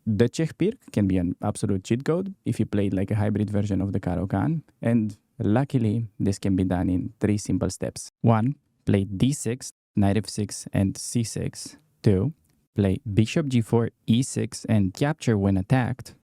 the Czech Pirk can be an absolute cheat code if you played like a hybrid version of the Caro-Kann. And luckily, this can be done in 3 simple steps. 1. Play d6, knight f6, and c6. 2. Play bishop g4, e6, and capture when attacked.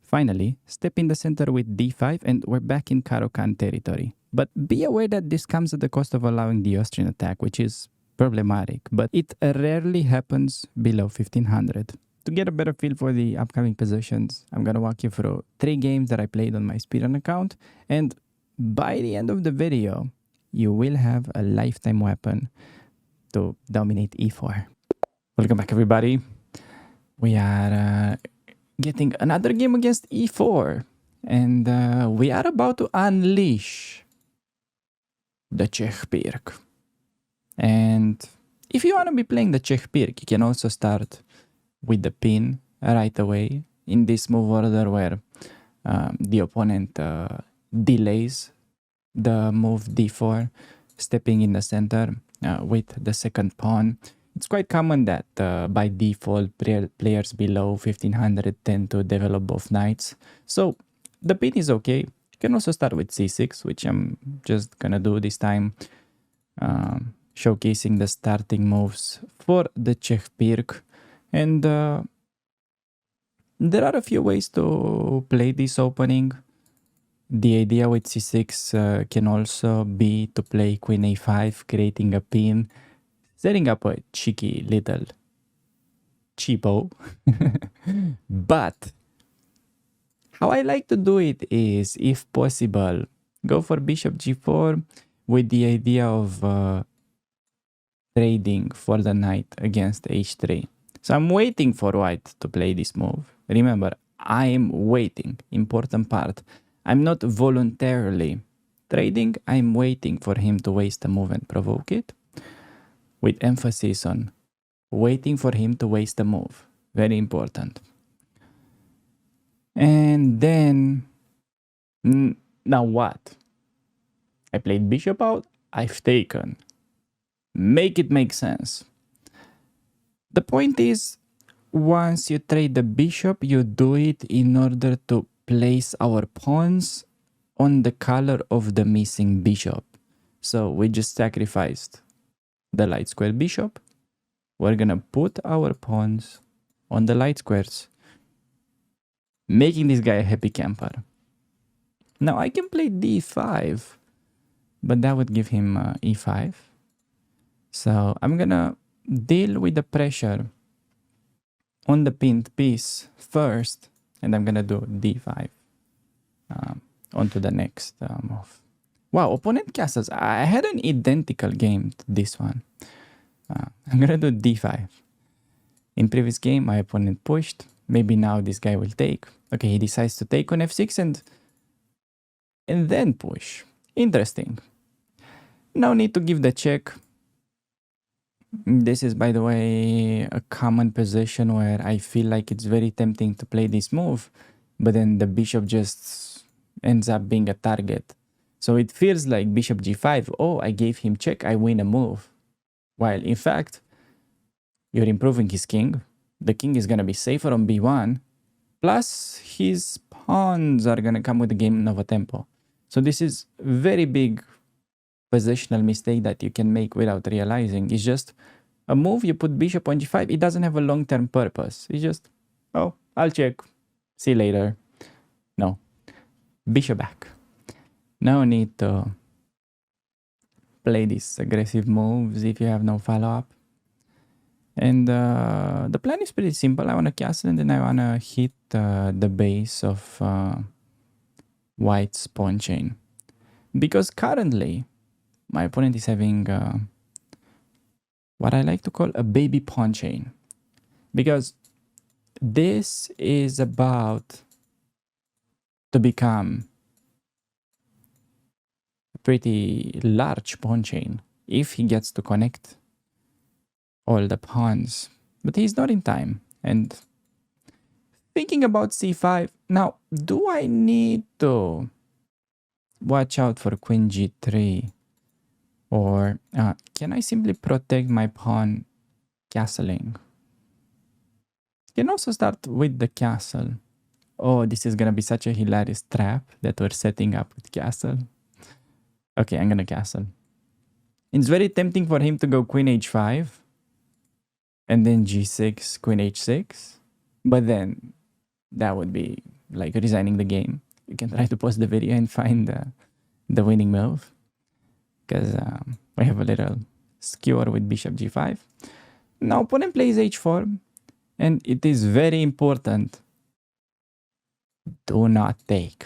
Finally, step in the center with d5 and we're back in Caro-Kann territory. But be aware that this comes at the cost of allowing the Austrian attack, which is problematic, but it rarely happens below 1500. To get a better feel for the upcoming positions, I'm gonna walk you through 3 games that I played on my speedrun account, and by the end of the video, you will have a lifetime weapon to dominate e4. Welcome back, everybody. We are getting another game against e4, and we are about to unleash the Czech Pirk. And if you want to be playing the Czech Pirk, you can also start with the pin right away in this move order where the opponent delays the move d4, stepping in the center with the second pawn. It's quite common that by default players below 1500 tend to develop both knights. So the pin is okay. You can also start with c6, which I'm just gonna do this time, showcasing the starting moves for the Czech Pirk. And there are a few ways to play this opening. The idea with c6 can also be to play queen a5, creating a pin, setting up a cheeky little cheapo. But how I like to do it is, if possible, go for bishop g4 with the idea of trading for the knight against h3. So I'm waiting for white to play this move. Remember, I'm waiting. Important part. I'm not voluntarily trading. I'm waiting for him to waste a move and provoke it. With emphasis on waiting for him to waste a move. Very important. And then, now what? I played bishop out. I've taken. Make it make sense. The point is, once you trade the bishop, you do it in order to place our pawns on the color of the missing bishop. So we just sacrificed the light square bishop. We're gonna put our pawns on the light squares, making this guy a happy camper. Now I can play d5, but that would give him e5. So I'm gonna deal with the pressure on the pinned piece first, and I'm gonna do d5 onto the next move. Wow, opponent castles. I had an identical game to this one. I'm gonna do d5. In previous game, my opponent pushed. Maybe now this guy will take. Okay, he decides to take on f6 and then push. Interesting. No need to give the check. This is, by the way, a common position where I feel like it's very tempting to play this move, but then the bishop just ends up being a target. So it feels like bishop g5, oh, I gave him check, I win a move. While in fact, you're improving his king. The king is going to be safer on b1, plus his pawns are going to come with the game Nova tempo. So this is very big positional mistake that you can make without realizing. It's just a move, you put bishop on g5, it doesn't have a long-term purpose. It's just, oh, I'll check, see you later. No, bishop back. No need to play these aggressive moves if you have no follow-up. And the plan is pretty simple. I want to castle and then I want to hit the base of white's pawn chain. Because currently, my opponent is having what I like to call a baby pawn chain. Because this is about to become a pretty large pawn chain if he gets to connect all the pawns. But he's not in time. And thinking about c5, now, do I need to watch out for queen g3? Or can I simply protect my pawn castling? Can also start with the castle. Oh, this is gonna be such a hilarious trap that we're setting up with castle. Okay, I'm gonna castle. It's very tempting for him to go queen h5 and then g6, queen h6. But then that would be like resigning the game. You can try to pause the video and find the winning move. Because we have a little skewer with bishop g5. Now opponent plays h4. And it is very important. Do not take.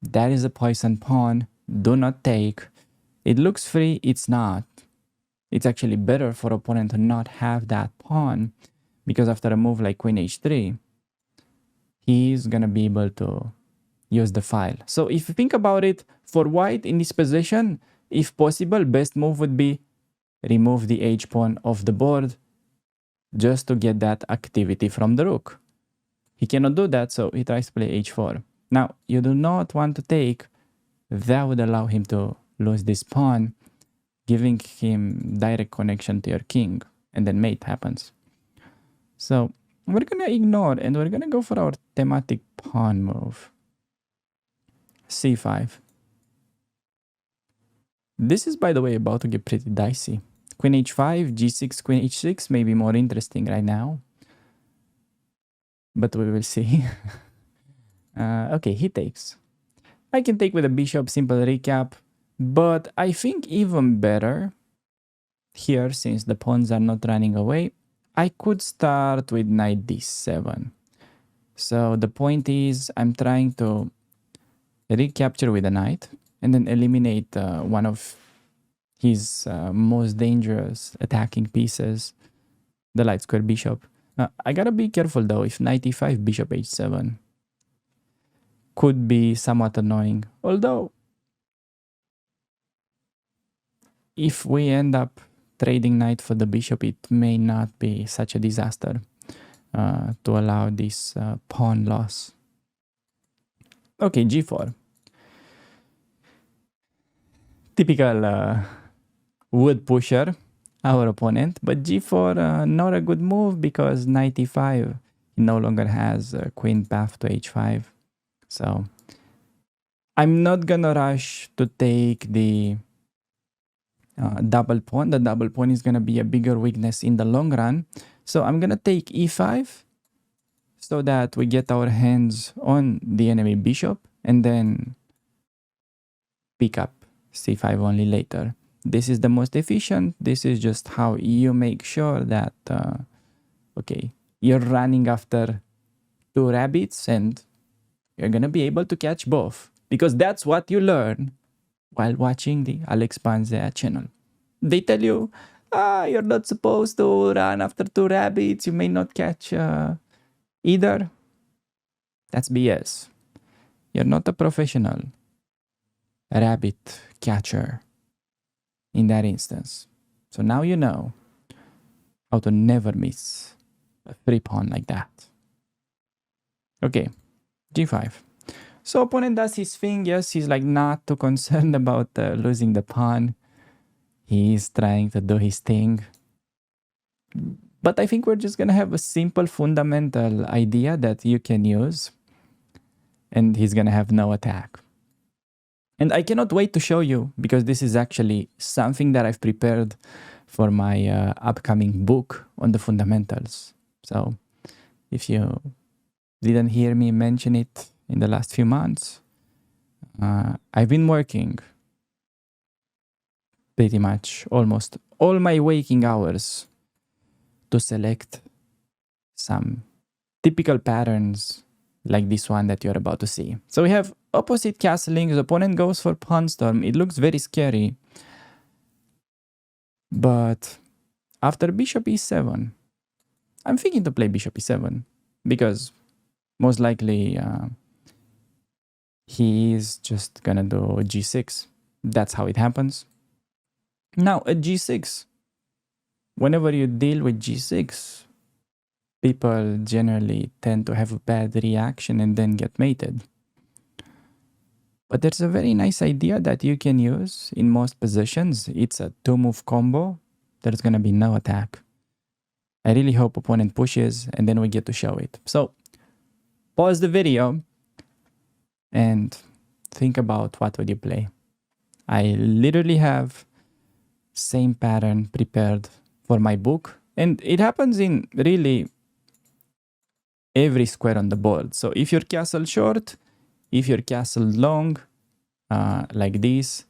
That is a poison pawn. Do not take. It looks free. It's not. It's actually better for opponent to not have that pawn, because after a move like queen h3, he's gonna be able to use the file. So if you think about it, for white in this position, if possible, best move would be remove the h pawn off the board just to get that activity from the rook. He cannot do that, so he tries to play h4. Now, you do not want to take. That would allow him to lose this pawn, giving him direct connection to your king, and then mate happens. So we're gonna ignore and we're gonna go for our thematic pawn move. c5. This is, by the way, about to get pretty dicey. Queen h5, g6, queen h6 may be more interesting right now. But we will see. Okay, he takes. I can take with a bishop, simple recap. But I think even better here, since the pawns are not running away, I could start with knight d7. So the point is, I'm trying to recapture with a knight and then eliminate one of his most dangerous attacking pieces, the light square bishop. I gotta be careful though, if knight e5, bishop h7 could be somewhat annoying. Although, if we end up trading knight for the bishop, it may not be such a disaster to allow this pawn loss. Okay, g4. Typical wood pusher, our opponent, but g4 not a good move because knight e5, he no longer has a queen path to h5. So I'm not gonna rush to take the double pawn. The double pawn is gonna be a bigger weakness in the long run. So I'm gonna take e5 so that we get our hands on the enemy bishop and then pick up c5 only later. This is the most efficient. This is just how you make sure that, okay, you're running after two rabbits and you're going to be able to catch both, because that's what you learn while watching the Alex Panzea channel. They tell you, you're not supposed to run after two rabbits. You may not catch either. That's BS. You're not a professional rabbit catcher in that instance. So now you know how to never miss a free pawn like that. Okay, g5. So opponent does his thing. Yes, he's like not too concerned about losing the pawn. He's trying to do his thing. But I think we're just gonna have a simple fundamental idea that you can use. And he's gonna have no attack. And I cannot wait to show you, because this is actually something that I've prepared for my upcoming book on the fundamentals. So if you didn't hear me mention it in the last few months, I've been working pretty much almost all my waking hours to select some typical patterns like this one that you're about to see. So we have opposite castling. The opponent goes for pawn storm. It looks very scary. But after bishop e7, I'm thinking to play bishop e7 because most likely he is just gonna do g6. That's how it happens. Now at g6, whenever you deal with g6, people generally tend to have a bad reaction and then get mated. But there's a very nice idea that you can use in most positions. It's a two-move combo. There's going to be no attack. I really hope opponent pushes and then we get to show it. So pause the video and think about what would you play. I literally have same pattern prepared for my book, and it happens in really every square on the board. So if your castle short, if your castle long, like this,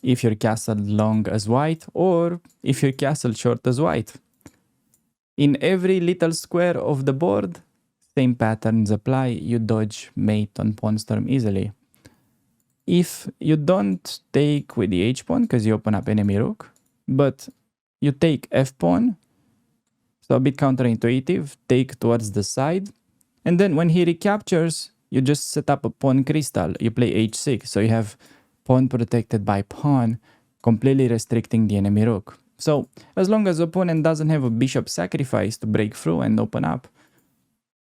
if your castle long as white, or if your castle short as white. In every little square of the board, same patterns apply. You dodge mate on pawn storm easily. If you don't take with the h-pawn because you open up enemy rook, but you take f-pawn, so a bit counterintuitive, take towards the side, and then when he recaptures, you just set up a pawn crystal. You play h6, so you have pawn protected by pawn, completely restricting the enemy rook. So as long as opponent doesn't have a bishop sacrifice to break through and open up,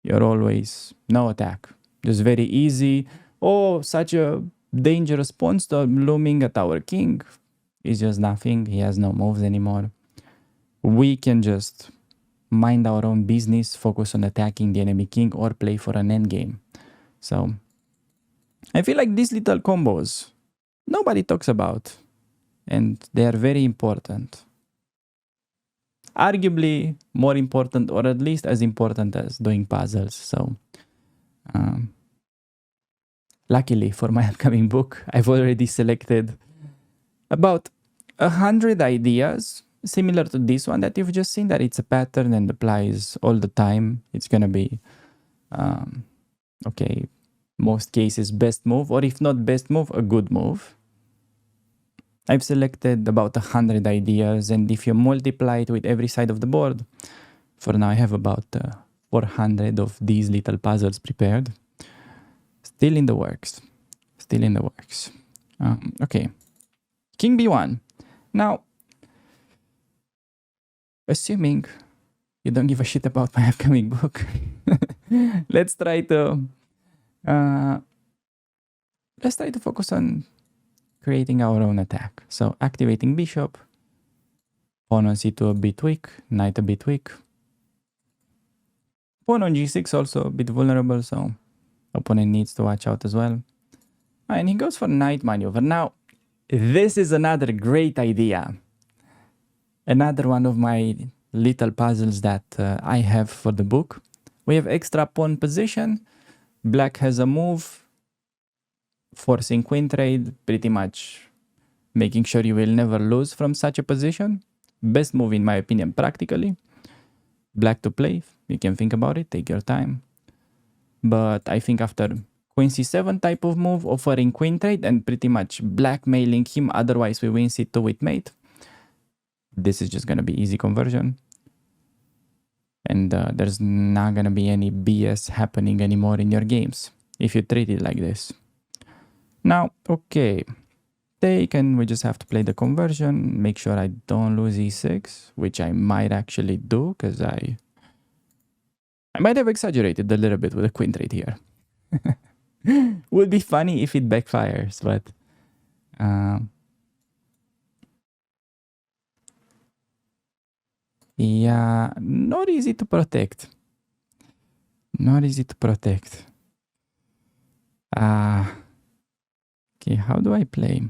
you're always no attack. Just very easy. Oh, such a dangerous pawn storm looming at our king. It's just nothing. He has no moves anymore. We can just mind our own business, focus on attacking the enemy king, or play for an endgame. So I feel like these little combos nobody talks about, and they are very important. Arguably more important, or at least as important as doing puzzles. So luckily for my upcoming book, I've already selected about 100 ideas similar to this one that you've just seen, that it's a pattern and applies all the time. It's gonna be okay, most cases best move, or if not best move, a good move. I've selected about 100 ideas, and if you multiply it with every side of the board, for now I have about 400 of these little puzzles prepared. Still in the works. Still in the works. Okay. King b1. Now, assuming you don't give a shit about my upcoming book, let's try to focus on creating our own attack. So activating bishop, pawn on c2 a bit weak, knight a bit weak. Pawn on g6 also a bit vulnerable, so opponent needs to watch out as well. And he goes for knight maneuver. Now, this is another great idea. Another one of my little puzzles that I have for the book. We have extra pawn position. Black has a move, forcing queen trade, pretty much making sure you will never lose from such a position. Best move in my opinion, practically. Black to play, you can think about it, take your time. But I think after queen c7 type of move, offering queen trade and pretty much blackmailing him, otherwise we win c2 with mate. This is just gonna be easy conversion. And there's not gonna be any BS happening anymore in your games if you treat it like this. Now, okay, take, and we just have to play the conversion, make sure I don't lose e6, which I might actually do, because I might have exaggerated a little bit with the queen trade here. Would be funny if it backfires, but yeah, not easy to protect. Not easy to protect. Okay, how do I play?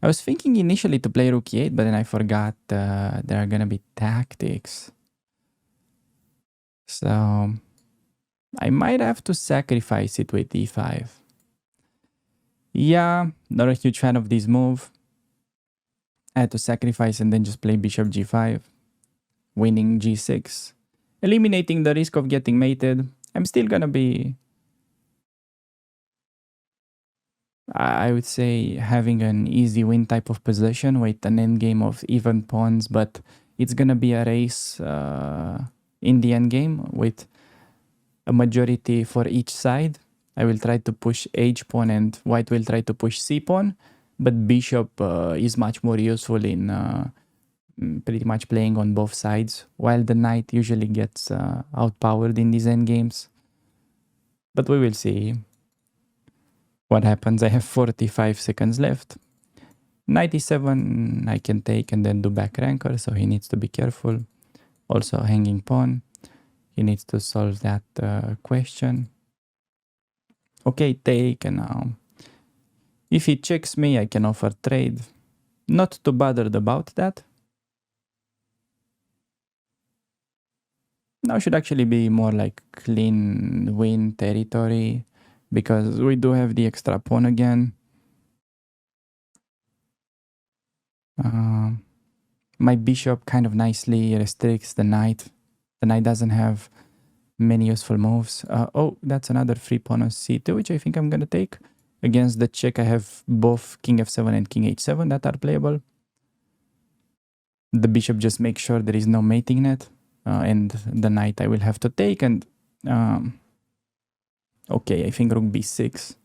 I was thinking initially to play rook e8, but then I forgot there are gonna be tactics. So I might have to sacrifice it with e5. Yeah, not a huge fan of this move. I had to sacrifice and then just play bishop g5, winning g6, eliminating the risk of getting mated. I'm still gonna be, I would say, having an easy win type of position with an endgame of even pawns, but it's gonna be a race in the endgame with a majority for each side. I will try to push h-pawn and white will try to push c-pawn, but bishop is much more useful in pretty much playing on both sides, while the knight usually gets outpowered in these endgames. But we will see what happens. I have 45 seconds left. Knight e7 I can take and then do back ranker, so he needs to be careful. Also hanging pawn. He needs to solve that question. Okay, take, and now if he checks me, I can offer trade. Not too bothered about that. Now should actually be more like clean win territory, because we do have the extra pawn again. My bishop kind of nicely restricts the knight. The knight doesn't have many useful moves. Oh, that's another free pawn on c2, which I think I'm gonna take. Against the check, I have both king f7 and king h7 that are playable. The bishop just makes sure there is no mating net, and the knight I will have to take. And okay, I think rook b6.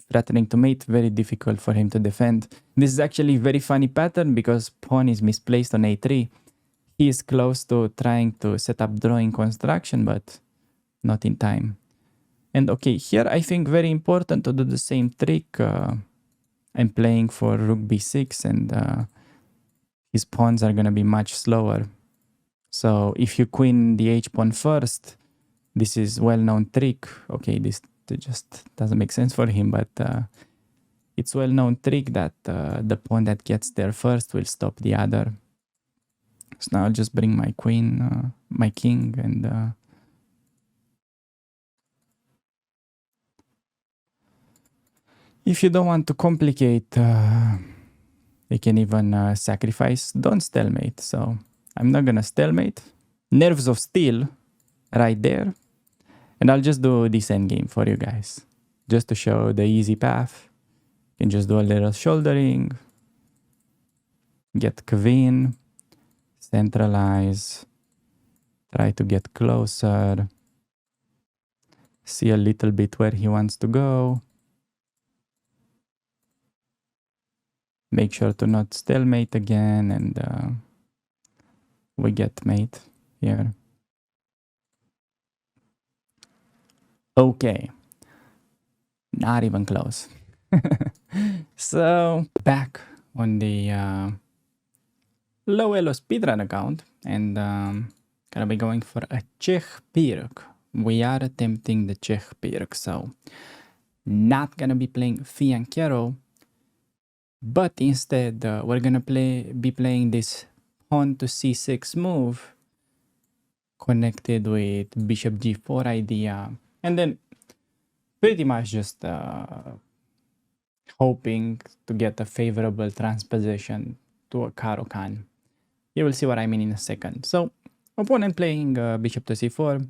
Threatening to mate, very difficult for him to defend. This is actually a very funny pattern because pawn is misplaced on a3. He is close to trying to set up drawing construction, but not in time. And okay, here I think very important to do the same trick. I'm playing for rook b6, and his pawns are going to be much slower. So if you queen the h-pawn first, this is well-known trick. Okay, this just doesn't make sense for him, but it's well-known trick that the pawn that gets there first will stop the other. So now I'll just bring my queen, my king, and if you don't want to complicate, you can even sacrifice. Don't stalemate. So I'm not gonna stalemate. Nerves of steel right there. And I'll just do this endgame for you guys, just to show the easy path. You can just do a little shouldering, get queen, centralize, try to get closer, see a little bit where he wants to go. Make sure to not stalemate again, and we get mate here. Okay, not even close. So back on the low elo speedrun account, and gonna be going for a Czech Pirk. We are attempting the Czech Pirk, so not gonna be playing Fianchetto, but instead we're gonna be playing this pawn to c6 move connected with bishop g4 idea, and then pretty much just hoping to get a favorable transposition to a Caro-Kann. You will see what I mean in a second. So opponent playing bishop to c4,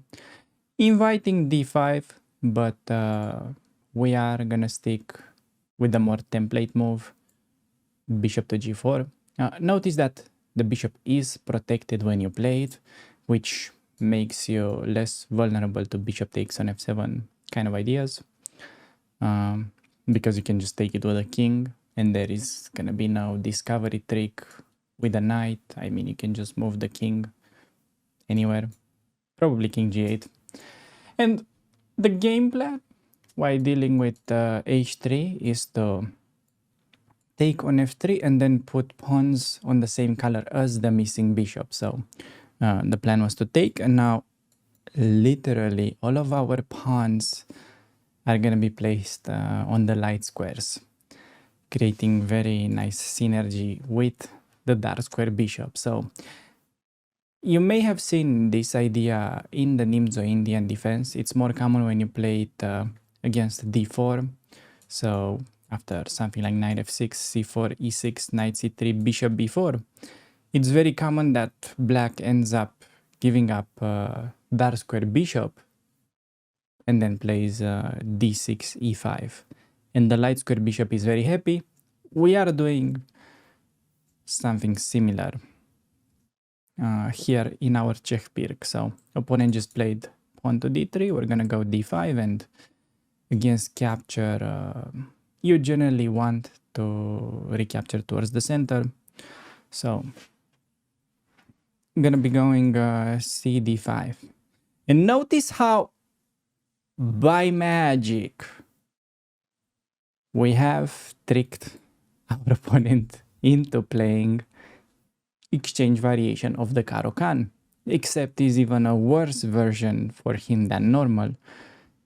inviting d5, but we are gonna stick with the more template move, bishop to g4. Notice that the bishop is protected when you play it, which makes you less vulnerable to bishop takes on f7 kind of ideas, because you can just take it with a king, and there is gonna be no discovery trick with a knight. I mean, you can just move the king anywhere, probably king g8. And the game plan while dealing with h3 is to take on f3 and then put pawns on the same color as the missing bishop. So the plan was to take, and now literally all of our pawns are going to be placed on the light squares, creating very nice synergy with the dark square bishop. So you may have seen this idea in the Nimzo Indian defense. It's more common when you play it against d4. So after something like knight f6, c4, e6, knight c3, bishop b4, it's very common that black ends up giving up dark square bishop and then plays d6, e5. And the light square bishop is very happy. We are doing something similar here in our Czech Pirk. So opponent just played pawn to d3. We're gonna go d5, and against capture, you generally want to recapture towards the center. So I'm gonna be going c d5. And notice how by magic we have tricked our opponent into playing exchange variation of the Caro-Kann. except is even a worse version for him than normal,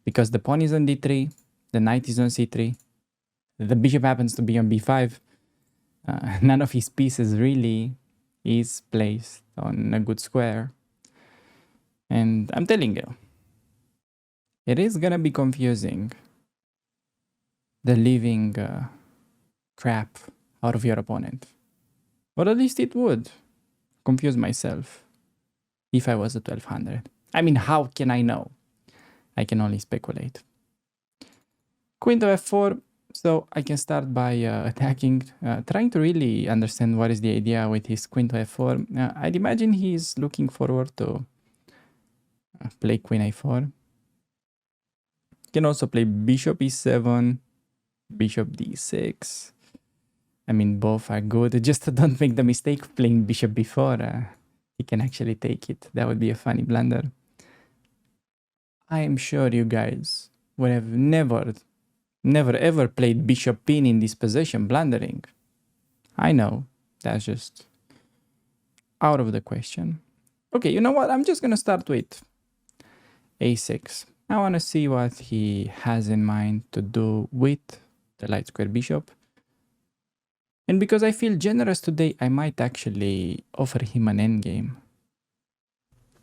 because the pawn is on d3, the knight is on c3, the bishop happens to be on b5. None of his pieces really is placed on a good square. And I'm telling you, it is gonna be confusing, the living crap out of your opponent. Or at least it would confuse myself if I was a 1200. I mean, how can I know? I can only speculate. Queen to f4, so I can start by attacking, trying to really understand what is the idea with his queen to f4. I'd imagine he's looking forward to play queen a4. Can also play bishop e7, bishop d6. I mean, both are good. Just don't make the mistake of playing bishop b4. He can actually take it. That would be a funny blunder. I am sure you guys would have never ever played bishop pin in this position, blundering. I know, that's just out of the question. Okay, you know what? I'm just gonna start with a6. I want to see what he has in mind to do with the light square bishop. And because I feel generous today, I might actually offer him an endgame.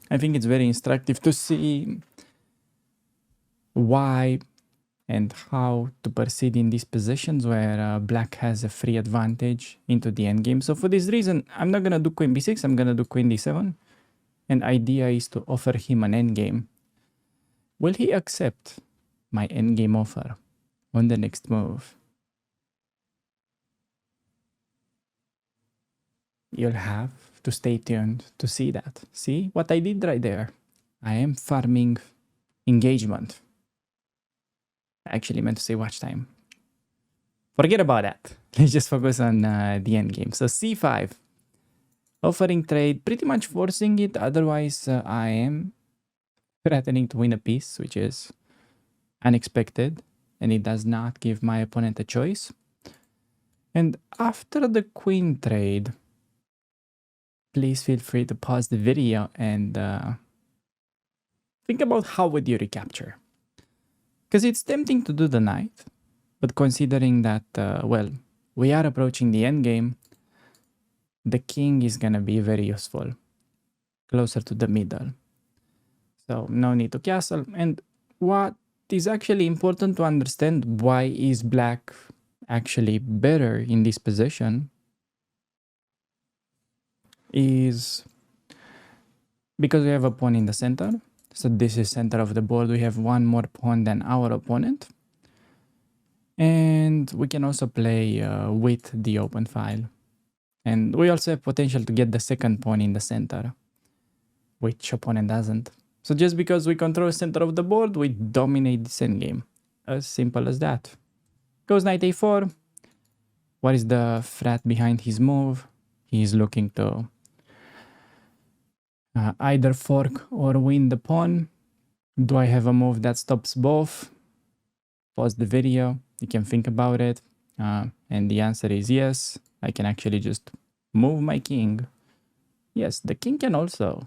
I think it's very instructive to see why and how to proceed in these positions where black has a free advantage into the endgame. So for this reason, I'm not going to do queen b6, I'm going to do queen d7. And idea is to offer him an endgame. Will he accept my endgame offer on the next move? You'll have to stay tuned to see that. See what I did right there? I am farming engagement. I actually meant to say watch time. Forget about that. Let's just focus on the end game. So c5. Offering trade, pretty much forcing it. Otherwise, I am threatening to win a piece, which is unexpected. And it does not give my opponent a choice. And after the queen trade, please feel free to pause the video and think about how would you recapture. Because it's tempting to do the knight, but considering that, well, we are approaching the endgame, the king is going to be very useful, closer to the middle. So no need to castle. And what is actually important to understand, why is black actually better in this position, is because we have a pawn in the center. So this is center of the board. We have one more pawn than our opponent. And we can also play with the open file. And we also have potential to get the second pawn in the center, which opponent doesn't. So just because we control center of the board, we dominate this endgame. As simple as that. Goes knight a4. What is the threat behind his move? He's looking to either fork or win the pawn. Do I have a move that stops both? Pause the video. You can think about it. And the answer is yes. I can actually just move my king. Yes, the king can also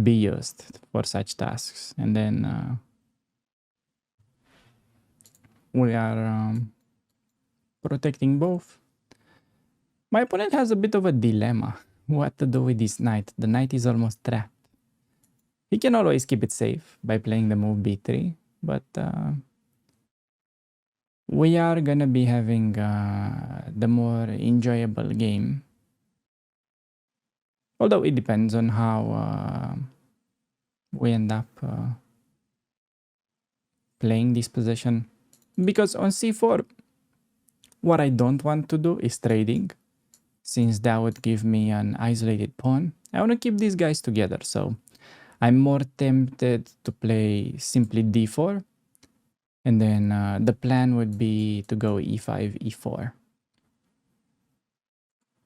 be used for such tasks. And then we are protecting both. My opponent has a bit of a dilemma. What to do with this knight? The knight is almost trapped. He can always keep it safe by playing the move b3, but we are gonna be having the more enjoyable game. Although it depends on how we end up playing this position. Because on c4, what I don't want to do is trading, since that would give me an isolated pawn. I want to keep these guys together, so I'm more tempted to play simply d4. And then the plan would be to go e5, e4.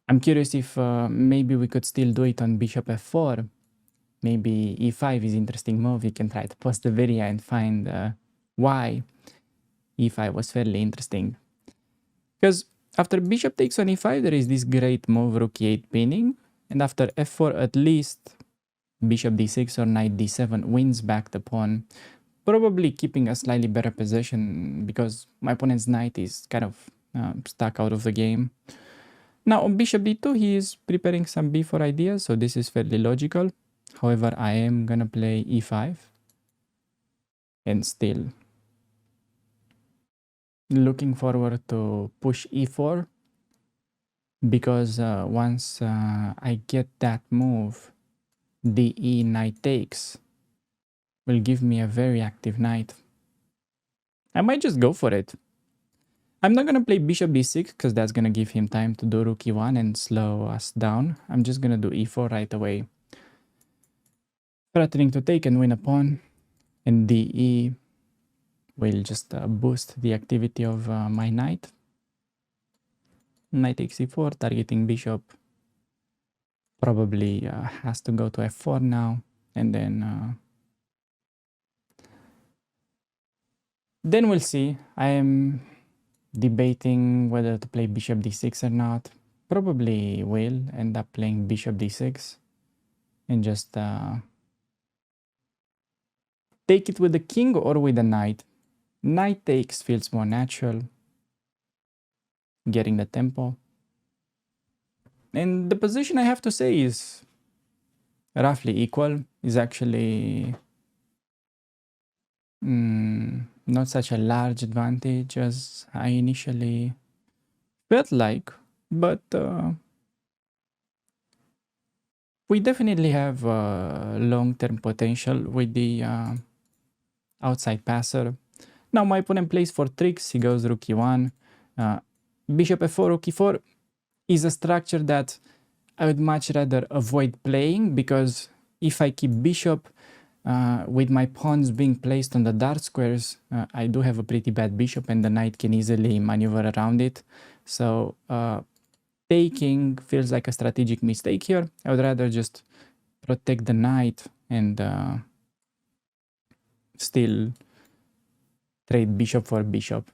I'm curious if maybe we could still do it on bishop f4. Maybe e5 is an interesting move. You can try to pause the video and find why e5 was fairly interesting. Because after bishop takes on e5, there is this great move rook e8 pinning. And after f4, at least bishop d6 or knight d7 wins back the pawn, probably keeping a slightly better position because my opponent's knight is kind of stuck out of the game. Now on bishop d2, he is preparing some b4 ideas, so this is fairly logical. However, I am gonna play e5 and still looking forward to push e4 because once I get that move, de knight takes will give me a very active knight. I might just go for it. I'm not gonna play bishop d6 because that's gonna give him time to do rook e1 and slow us down. I'm just gonna do e4 right away, threatening to take and win a pawn, and de will just boost the activity of my knight. Knight takes e4, targeting bishop. Probably has to go to f4 now, and then we'll see. I am debating whether to play bishop d6 or not. Probably will end up playing bishop d6 and just take it with the king or with the knight. Knight takes feels more natural, getting the tempo. And the position, I have to say, is roughly equal. Is actually not such a large advantage as I initially felt like, but we definitely have long-term potential with the outside passer. Now my opponent plays for tricks. He goes rook e1, bishop f4, rook e4 is a structure that I would much rather avoid playing, because if I keep bishop with my pawns being placed on the dark squares, I do have a pretty bad bishop and the knight can easily maneuver around it. So taking feels like a strategic mistake here. I would rather just protect the knight and still trade bishop for bishop.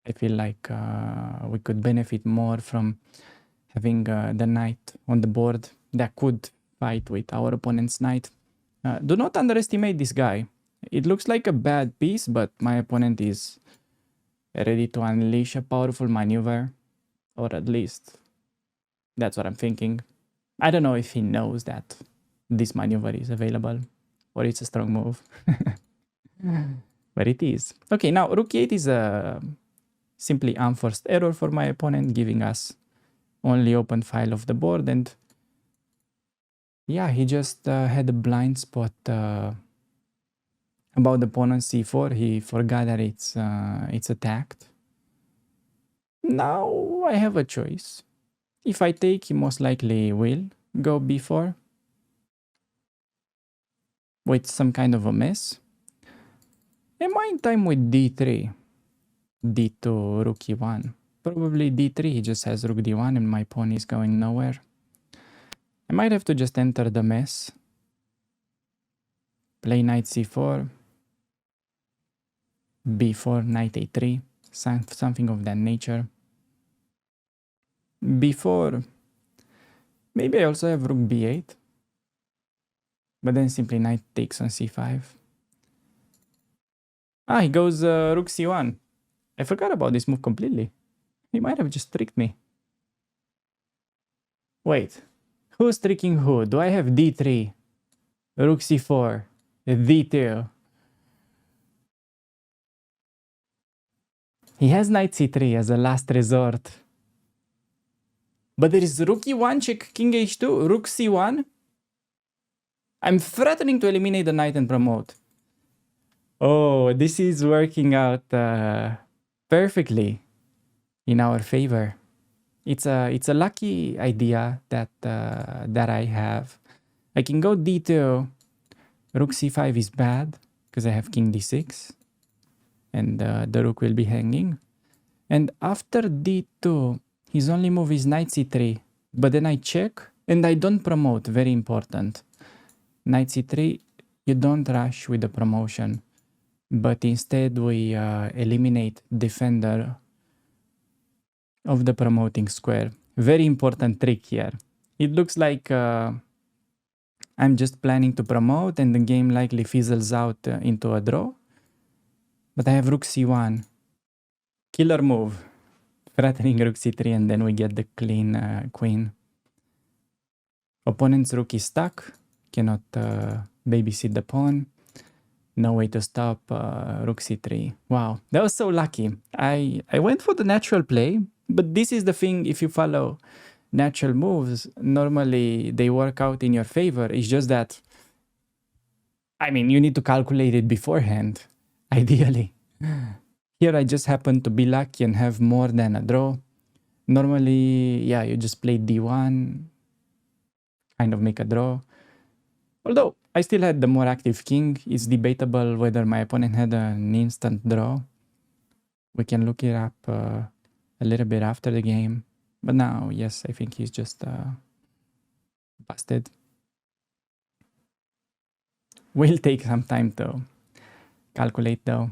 I feel like we could benefit more from having the knight on the board that could fight with our opponent's knight. Do not underestimate this guy. It looks like a bad piece, but my opponent is ready to unleash a powerful maneuver, or at least that's what I'm thinking. I don't know if he knows that this maneuver is available or it's a strong move, but it is. Okay, now rook e8 is a simply unforced error for my opponent, giving us only open file of the board, and yeah, he just had a blind spot about the pawn on c4. He forgot that it's attacked. Now I have a choice. If I take, he most likely will go b4 with some kind of a mess. Am I in time with d3? d2, rook e1. Probably d3, he just has rook d1 and my pawn is going nowhere. I might have to just enter the mess. Play knight c4, b4, knight a3, something of that nature. b4, maybe I also have rook b8, but then simply knight takes on c5. Ah, he goes rook c1. I forgot about this move completely. He might have just tricked me. Wait, who's tricking who? Do I have d3, rook c4, d2? He has knight c3 as a last resort. But there is rook e1, check king h2, rook c1. I'm threatening to eliminate the knight and promote. Oh, this is working out perfectly in our favor. It's a lucky idea that that I have. I can go d2. Rook c5 is bad because I have king d6, and the rook will be hanging. And after d2, his only move is knight c3. But then I check and I don't promote. Very important. Knight c3, you don't rush with the promotion, but instead we eliminate defender of the promoting square. Very important trick here. It looks like I'm I'm just planning to promote and the game likely fizzles out into a draw. But I have rook c1. Killer move. Threatening rook c3 and then we get the clean queen. Opponent's rook is stuck. Cannot babysit the pawn. No way to stop rook c3. Wow, that was so lucky. I went for the natural play, but this is the thing, if you follow natural moves, normally they work out in your favor. It's just that, I mean, you need to calculate it beforehand, ideally. Here I just happen to be lucky and have more than a draw. Normally, yeah, you just play d1, kind of make a draw. Although I still had the more active king. It's debatable whether my opponent had an instant draw. We can look it up a little bit after the game. But now, yes, I think he's just busted. Will take some time to calculate though.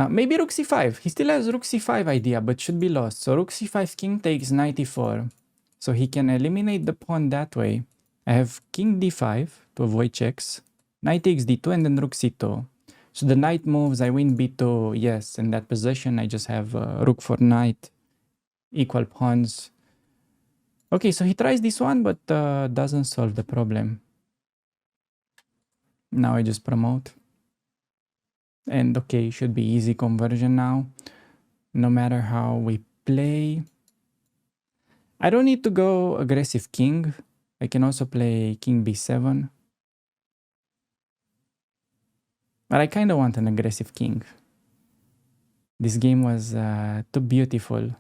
Maybe rook c5. He still has rook c5 idea, but should be lost. So rook c5 king takes knight e4. So he can eliminate the pawn that way. I have king d5 to avoid checks. Knight takes d2 and then rook c2. So the knight moves, I win b2. Yes, in that position I just have rook for knight. Equal pawns. Okay, so he tries this one, but doesn't solve the problem. Now I just promote. And okay, should be easy conversion now. No matter how we play. I don't need to go aggressive king. I can also play king b7. But I kind of want an aggressive king. This game was too beautiful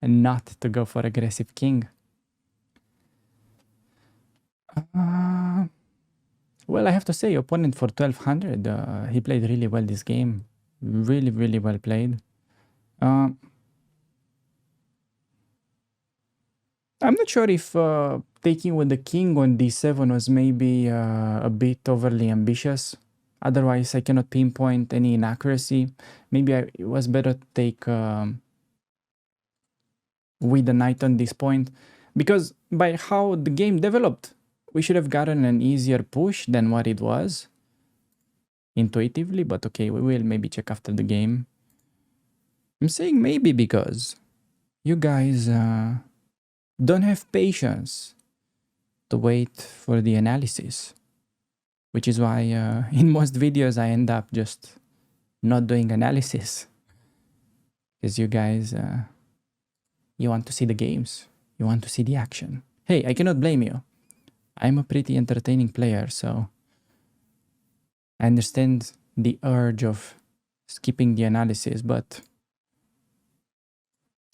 and not to go for aggressive king. Well, I have to say, opponent for 1200, he played really well this game. Really, really well played. I'm not sure if taking with the king on d7 was maybe a bit overly ambitious. Otherwise, I cannot pinpoint any inaccuracy. Maybe it was better to take with the knight on this point. Because by how the game developed, we should have gotten an easier push than what it was. Intuitively, but okay, we will maybe check after the game. I'm saying maybe because you guys don't have patience to wait for the analysis, which is why in most videos I end up just not doing analysis, because you guys you want to see the games, you want to see the action. Hey, I cannot blame you. I'm a pretty entertaining player, so I understand the urge of skipping the analysis, but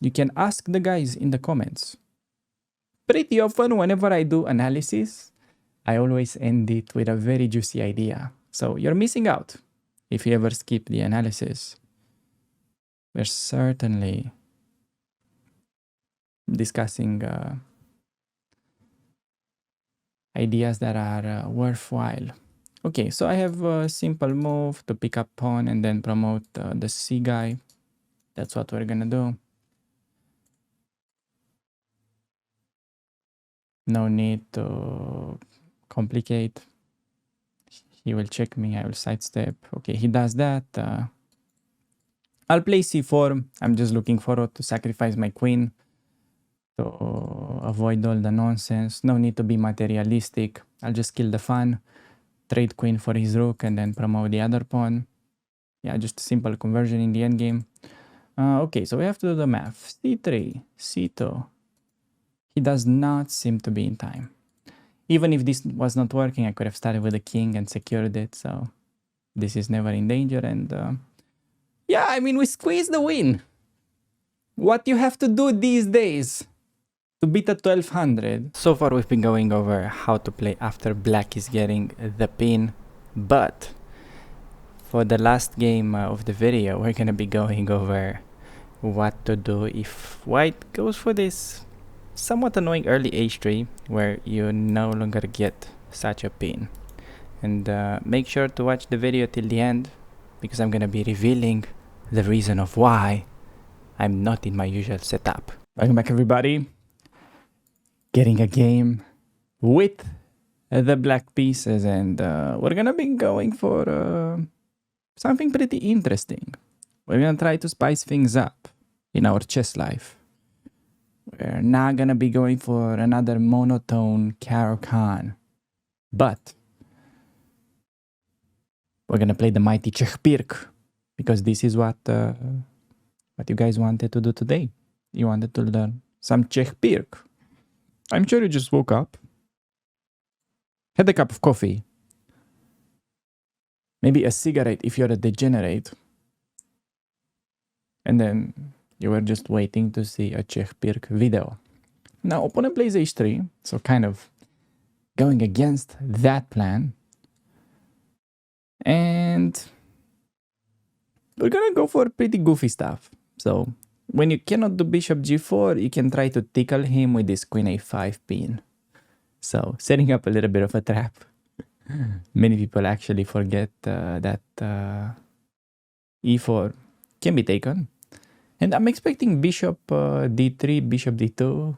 you can ask the guys in the comments. Pretty often, whenever I do analysis, I always end it with a very juicy idea. So you're missing out if you ever skip the analysis. We're certainly discussing ideas that are worthwhile. Okay, so I have a simple move to pick up pawn and then promote the C guy. That's what we're gonna do. No need to complicate. He will check me, I will sidestep. Okay, he does that. I'll play c4. I'm just looking forward to sacrifice my queen to avoid all the nonsense. No need to be materialistic. I'll just kill the fun, trade queen for his rook, and then promote the other pawn. Yeah, just a simple conversion in the endgame. Okay, so we have to do the math. c3, c2. He does not seem to be in time. Even if this was not working, I could have started with the king and secured it. So this is never in danger. And yeah, I mean, we squeezed the win. What you have to do these days to beat a 1200. So far we've been going over how to play after black is getting the pin. But for the last game of the video, we're going to be going over what to do if white goes for this somewhat annoying early h3 where you no longer get such a pin. And make sure to watch the video till the end, because I'm gonna be revealing the reason of why I'm not in my usual setup. Welcome back, everybody. Getting a game with the black pieces, and we're gonna be going for something pretty interesting. We're gonna try to spice things up in our chess life. We're not gonna be going for another monotone Caro-Kann, but we're gonna play the mighty Czech Pirk, because this is what you guys wanted to do today. You wanted to learn some Czech Pirk. I'm sure you just woke up, had a cup of coffee, maybe a cigarette if you're a degenerate, and then you were just waiting to see a Czech Pirk video. Now, opponent plays h3, so kind of going against that plan. And we're gonna go for pretty goofy stuff. So when you cannot do bishop g4, you can try to tickle him with this queen a5 pin. So setting up a little bit of a trap. Many people actually forget that e4 can be taken. And I'm expecting bishop d3, bishop d2,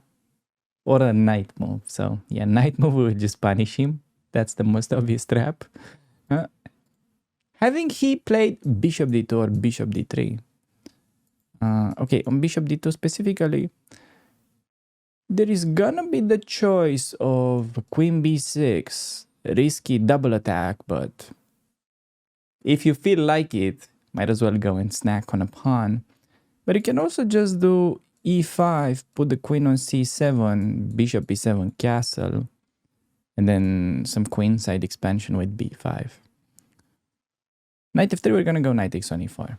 or a knight move. So yeah, knight move will just punish him. That's the most obvious trap. Having he played bishop d2 or bishop d3, okay, on bishop d2 specifically, there is gonna be the choice of queen b6, risky double attack, but if you feel like it, might as well go and snack on a pawn. But you can also just do e5, put the queen on c7, bishop e7 castle, and then some queenside expansion with b5. Knight f3, we're gonna go knight takes on e4.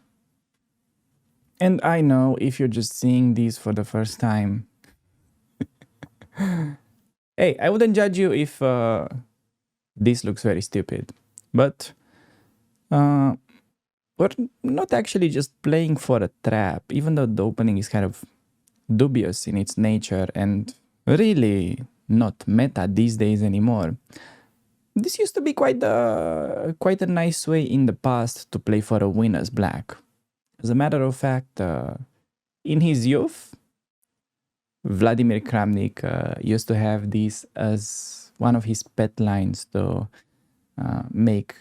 And I know if you're just seeing these for the first time, hey, I wouldn't judge you if this looks very stupid. But we're not actually just playing for a trap, even though the opening is kind of dubious in its nature and really not meta these days anymore. This used to be quite a nice way in the past to play for a win as black. As a matter of fact, in his youth, Vladimir Kramnik used to have this as one of his pet lines to make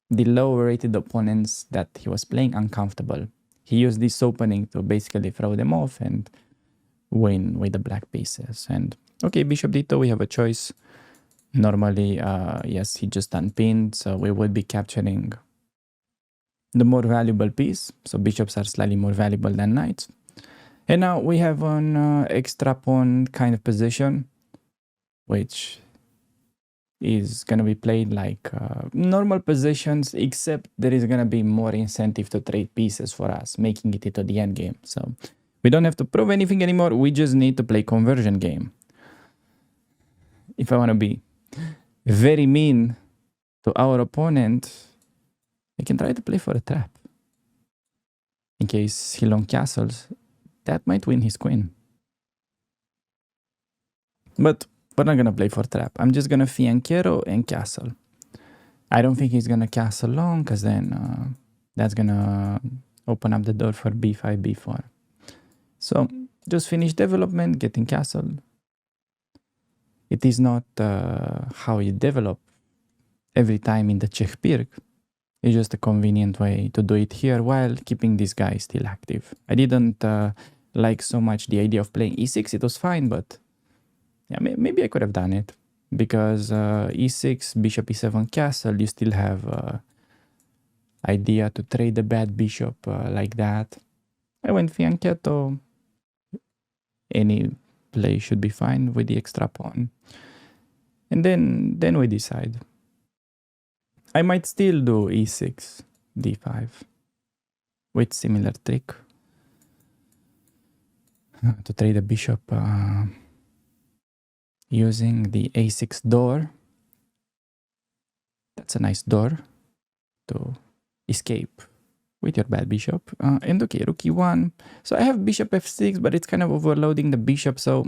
the lower rated opponents that he was playing uncomfortable. He used this opening to basically throw them off and win with the black pieces. And okay, bishop d2, we have a choice. Normally, yes, he just unpinned, so we would be capturing the more valuable piece. So bishops are slightly more valuable than knights. And now we have an extra pawn kind of position, which is going to be played like normal positions, except there is going to be more incentive to trade pieces for us, making it into the endgame. So we don't have to prove anything anymore. We just need to play conversion game. If I want to be very mean to our opponent, I can try to play for a trap. In case he long castles, that might win his queen. But we're not gonna play for trap. I'm just gonna fianchetto and castle. I don't think he's gonna castle long, because then that's gonna open up the door for b5, b4. So just finish development, getting castle. It is not how you develop every time in the Czech Pirk. It's just a convenient way to do it here while keeping this guy still active. I didn't like so much the idea of playing e6. It was fine, but yeah, maybe I could have done it. Because e6, bishop e7 castle, you still have idea to trade the bad bishop like that. I went fianchetto. Any play should be fine with the extra pawn. And then we decide. I might still do e6, d5 with similar trick to trade the bishop using the a6 door. That's a nice door to escape with your bad bishop. And okay, rook e1. So I have bishop f6, but it's kind of overloading the bishop. So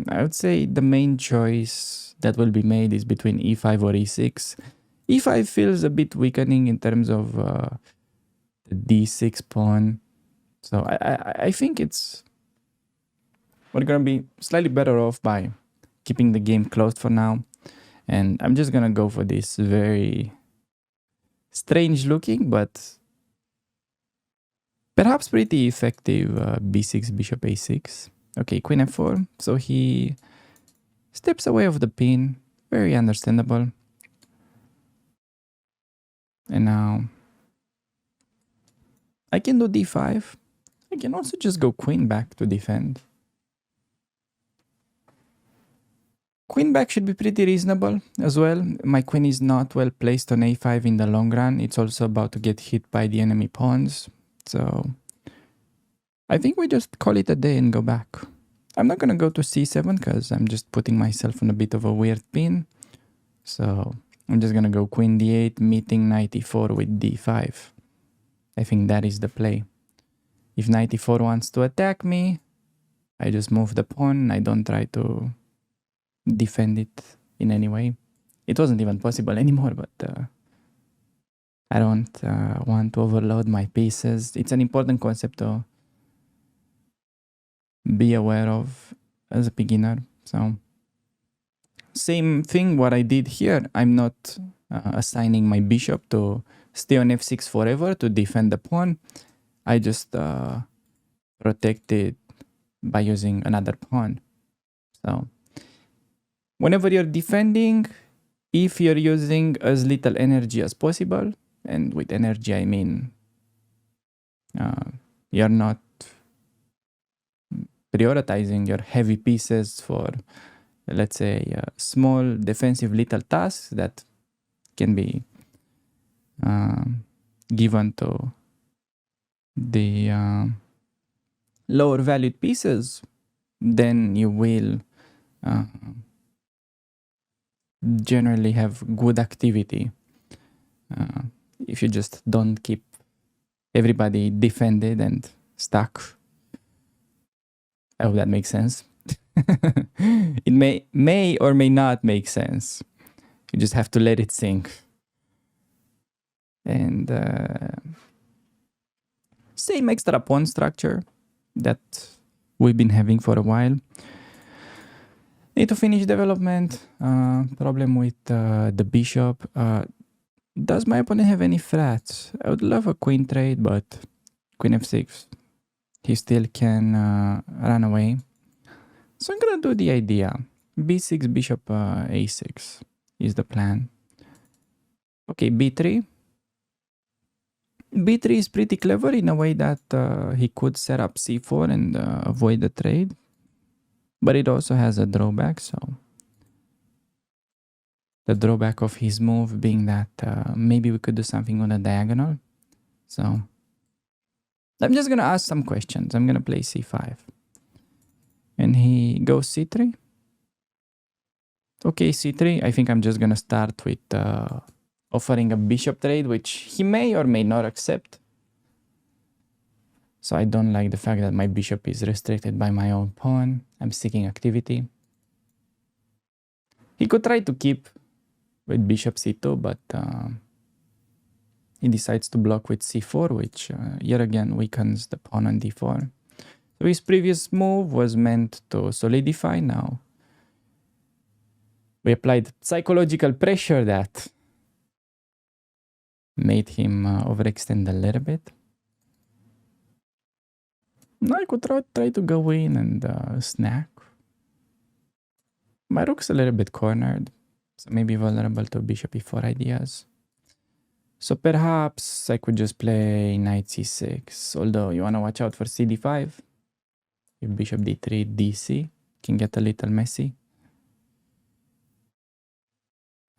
I would say the main choice that will be made is between e5 or e6. e5 feels a bit weakening in terms of the d6 pawn. So I think it's we're gonna be slightly better off by keeping the game closed for now. And I'm just gonna go for this very strange looking, but perhaps pretty effective b6, bishop a6. Okay, queen f4. So he steps away of the pin. Very understandable. And now I can do d5. I can also just go queen back to defend. Queen back should be pretty reasonable as well. My queen is not well placed on a5 in the long run. It's also about to get hit by the enemy pawns. So I think we just call it a day and go back. I'm not going to go to c7 because I'm just putting myself on a bit of a weird pin. So I'm just going to go queen d8, meeting knight e4 with d5. I think that is the play. If knight e4 wants to attack me, I just move the pawn. I don't try to defend it in any way. It wasn't even possible anymore, but I don't want to overload my pieces. It's an important concept to be aware of as a beginner. So same thing what I did here. I'm not assigning my bishop to stay on f6 forever to defend the pawn. I just protect it by using another pawn. So whenever you're defending, if you're using as little energy as possible, and with energy I mean you're not prioritizing your heavy pieces for, let's say, small defensive little tasks that can be given to the lower valued pieces, then you will generally have good activity. If you just don't keep everybody defended and stuck. I hope that makes sense. It may or may not make sense. You just have to let it sink. And same extra pawn structure that we've been having for a while. Need to finish development. Problem with the bishop. Does my opponent have any threats? I would love a queen trade, but queen f6. He still can run away. So I'm gonna do the idea. b6, bishop a6 is the plan. Okay, b3. b3 is pretty clever in a way that he could set up c4 and avoid the trade. But it also has a drawback, so the drawback of his move being that maybe we could do something on a diagonal. So I'm just gonna ask some questions. I'm gonna play c5. And he goes c3. Okay, c3. I think I'm just gonna start with offering a bishop trade, which he may or may not accept. So I don't like the fact that my bishop is restricted by my own pawn. I'm seeking activity. He could try to keep with bishop c2, but he decides to block with c4, which yet again weakens the pawn on d4. So his previous move was meant to solidify. Now we applied psychological pressure that made him overextend a little bit. Now I could try to go in and snack. My rook's a little bit cornered, so maybe vulnerable to bishop e4 ideas. So perhaps I could just play knight c6, although you want to watch out for cd5. If bishop d3, dc can get a little messy.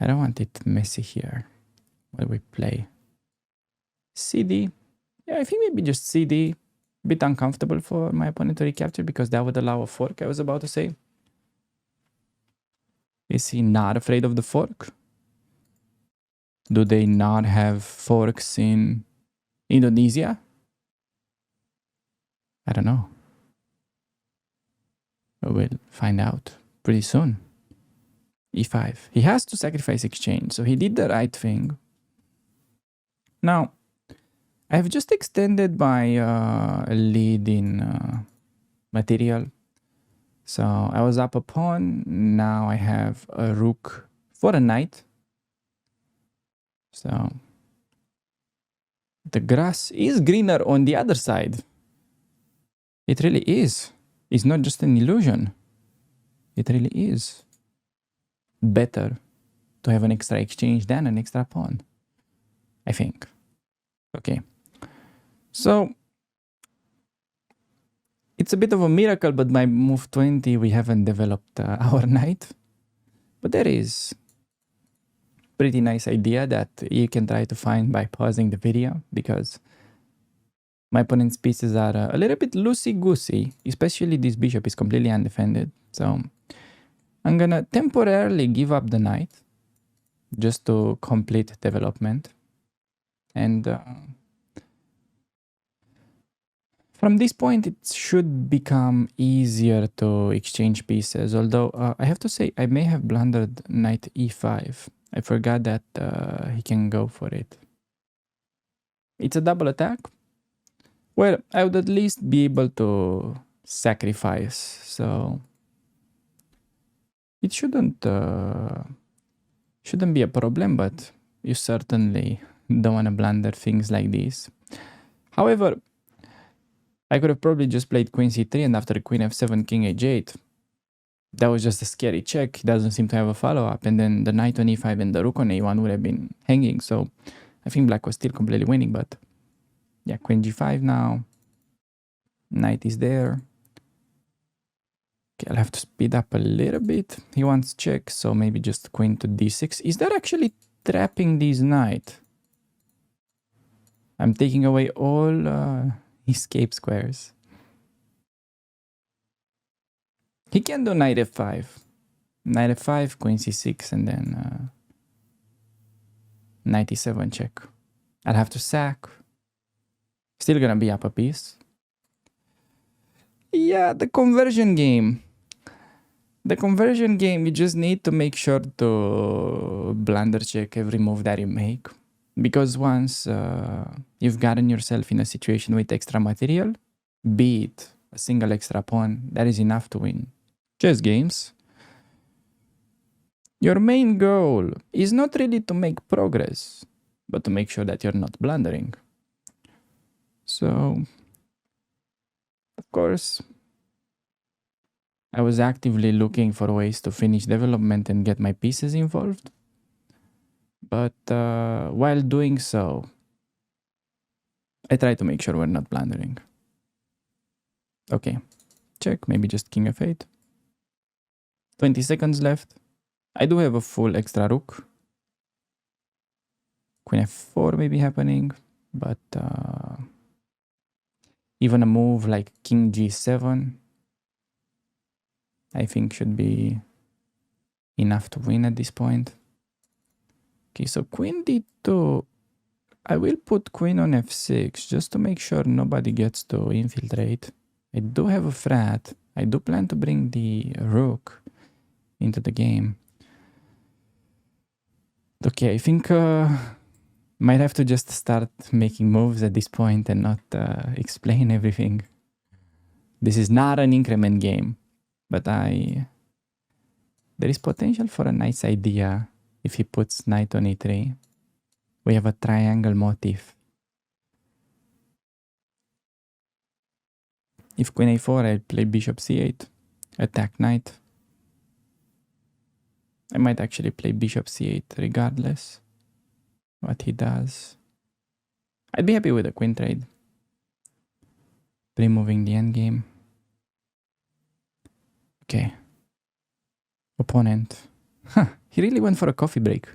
I don't want it messy here. What do we play? cd. Yeah, I think maybe just cd. Bit uncomfortable for my opponent to recapture because that would allow a fork, I was about to say. Is he not afraid of the fork? Do they not have forks in Indonesia? I don't know. We'll find out pretty soon. e5. He has to sacrifice exchange, so he did the right thing. Now, I've just extended my lead in material. So I was up a pawn. Now I have a rook for a knight. So the grass is greener on the other side. It really is. It's not just an illusion. It really is better to have an extra exchange than an extra pawn, I think. Okay. So it's a bit of a miracle, but by move 20, we haven't developed our knight. But there is pretty nice idea that you can try to find by pausing the video, because my opponent's pieces are a little bit loosey-goosey, especially this bishop is completely undefended. So I'm gonna temporarily give up the knight just to complete development. And from this point, it should become easier to exchange pieces. Although I have to say, I may have blundered knight e5. I forgot that he can go for it. It's a double attack. Well, I would at least be able to sacrifice. So it shouldn't be a problem, but you certainly don't want to blunder things like this. However, I could have probably just played queen c3 and after queen f7, king h8. That was just a scary check. It doesn't seem to have a follow-up. And then the knight on e5 and the rook on a1 would have been hanging. So I think black was still completely winning. But yeah, queen g5 now. Knight is there. Okay, I'll have to speed up a little bit. He wants check, so maybe just queen to d6. Is that actually trapping this knight? I'm taking away all escape squares. He can do knight f5. Knight f5, queen c6, and then knight e7 check. I'll have to sack. Still gonna be up a piece. Yeah, the conversion game. The conversion game, you just need to make sure to blunder check every move that you make. Because once you've gotten yourself in a situation with extra material, be it a single extra pawn, that is enough to win chess games. Your main goal is not really to make progress, but to make sure that you're not blundering. So, of course, I was actively looking for ways to finish development and get my pieces involved. But while doing so, I try to make sure we're not blundering. Okay, check, maybe just king f8. 20 seconds left. I do have a full extra rook. Queen f4 may be happening, but even a move like king g7, I think should be enough to win at this point. Okay, so queen d2. I will put queen on f6 just to make sure nobody gets to infiltrate. I do have a threat. I do plan to bring the rook into the game. Okay, I think might have to just start making moves at this point and not explain everything. This is not an increment game, but there is potential for a nice idea if he puts knight on e3. We have a triangle motif. If queen a4, I'll play bishop c8, attack knight. I might actually play bishop c8 regardless what he does. I'd be happy with a queen trade. Removing the endgame. Okay. Opponent. Huh, he really went for a coffee break.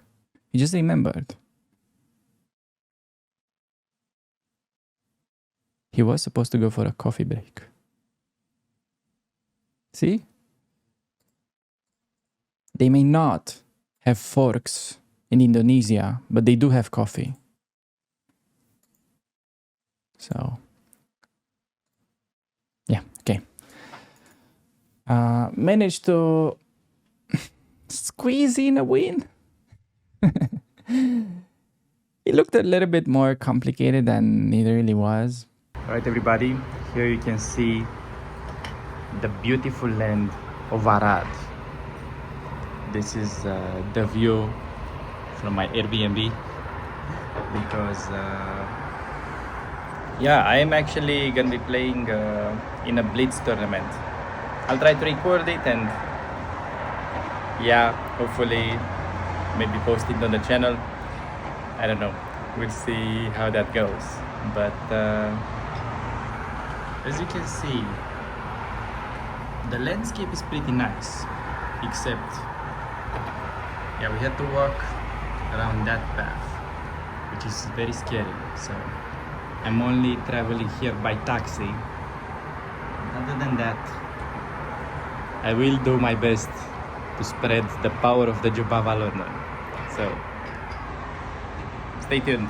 He just remembered. He was supposed to go for a coffee break. See? They may not have forks in Indonesia, but they do have coffee. So, yeah, okay. Managed to squeeze in a win. It looked a little bit more complicated than it really was. All right, everybody, here you can see the beautiful land of Arad. This is the view from my Airbnb because yeah, I am actually gonna be playing in a Blitz tournament. I'll try to record it and yeah, hopefully maybe post it on the channel. I don't know, we'll see how that goes. But as you can see, the landscape is pretty nice, except yeah, we had to walk around that path, which is very scary. So I'm only traveling here by taxi. Other than that, I will do my best to spread the power of the Juba Valornon. So stay tuned.